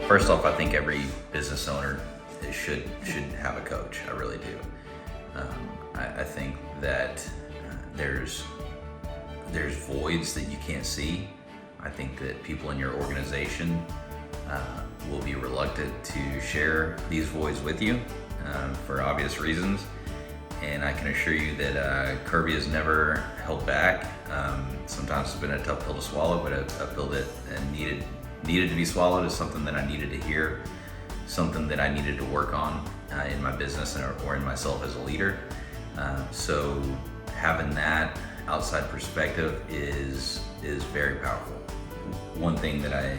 First off, I think every business owner should have a coach. I really do. I think that there's voids that you can't see. I think that people in your organization will be reluctant to share these voids with you for obvious reasons. And I can assure you that Kirby has never held back. Sometimes it's been a tough pill to swallow, but a pill that needed to be swallowed is something that I needed to hear, something that I needed to work on in my business or in myself as a leader. So having that outside perspective is very powerful. One thing that I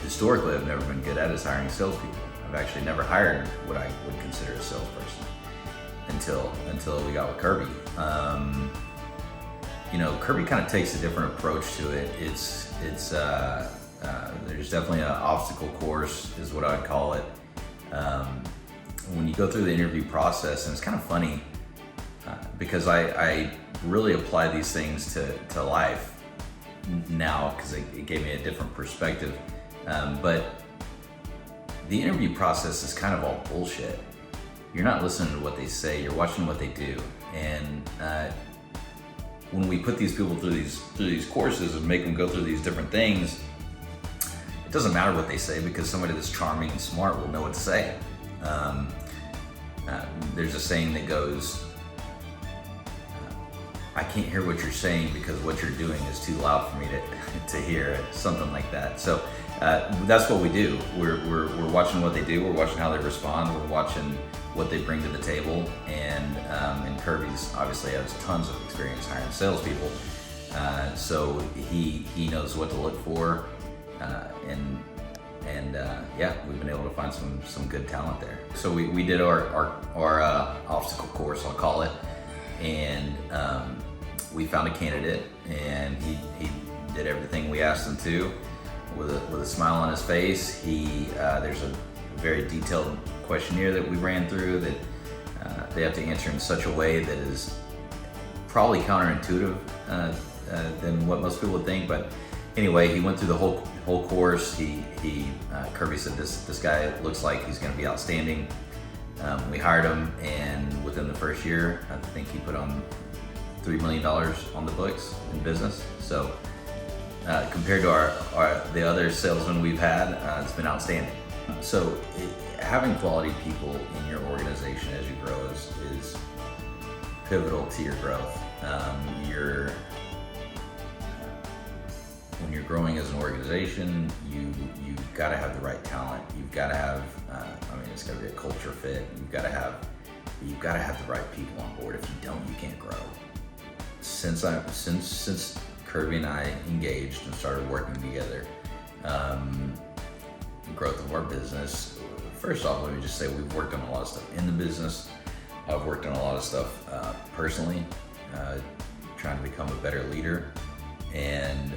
historically have never been good at is hiring salespeople. I've actually never hired what I would consider a salesperson until we got with Kirby. Kirby kind of takes a different approach to it. There's definitely an obstacle course is what I'd call it. When you go through the interview process, and it's kind of funny because I really apply these things to life now because it gave me a different perspective. But the interview process is kind of all bullshit. You're not listening to what they say, you're watching what they do. And when we put these people through these courses and make them go through these different things, it doesn't matter what they say because somebody that's charming and smart will know what to say. There's a saying that goes, I can't hear what you're saying because what you're doing is too loud for me to hear, something like that. So that's what we do. We're watching what they do, we're watching how they respond, we're watching what they bring to the table, and Kirby's obviously has tons of experience hiring salespeople, so he knows what to look for, and we've been able to find some good talent there. So we did our obstacle course, I'll call it, and we found a candidate, and he did everything we asked him to with a smile on his face. There's a very detailed questionnaire that we ran through that they have to answer in such a way that is probably counterintuitive than what most people would think. But anyway, he went through the whole course. Kirby said this guy looks like he's going to be outstanding. We hired him, and within the first year, I think he put on $3 million on the books in business. So compared to the other salesmen we've had, it's been outstanding. So having quality people in your organization as you grow is pivotal to your growth. When you're growing as an organization, you've got to have the right talent. You've got to have, it's got to be a culture fit. You've got to have the right people on board. If you don't, you can't grow. Since Kirby and I engaged and started working together, growth of our business. First off, let me just say we've worked on a lot of stuff in the business. I've worked on a lot of stuff personally, trying to become a better leader. And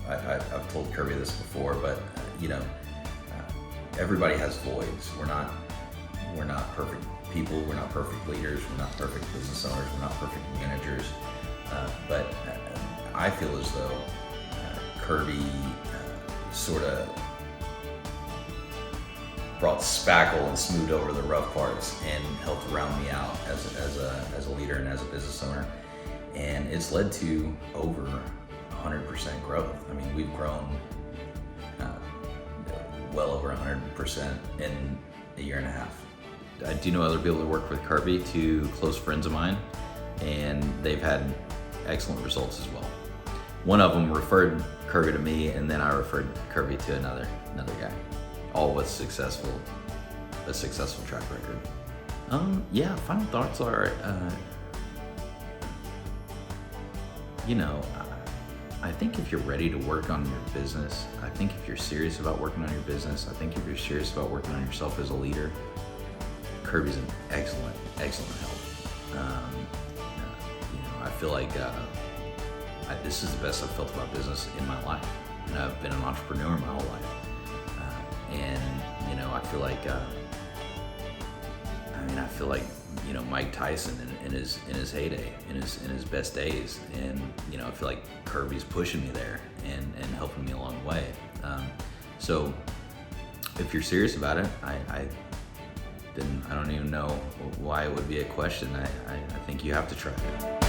I've told Kirby this before, but everybody has voids. We're not perfect people. We're not perfect leaders. We're not perfect business owners. We're not perfect managers. But I feel as though Kirby sort of brought spackle and smoothed over the rough parts and helped round me out as a leader and as a business owner. And it's led to over 100% growth. I mean, we've grown well over 100% in a year and a half. I do know other people that work with Kirby, two close friends of mine, and they've had excellent results as well. One of them referred Kirby to me, and then I referred Kirby to another guy, all with a successful track record. Final thoughts are, I think if you're ready to work on your business, I think if you're serious about working on your business, I think if you're serious about working on yourself as a leader, Kirby's an excellent help. I feel like this is the best I've felt about business in my life, and I've been an entrepreneur my whole life. I feel like Mike Tyson in his heyday, in his best days, and I feel like Kirby's pushing me there and helping me along the way. So if you're serious about it, I don't even know why it would be a question. I think you have to try it.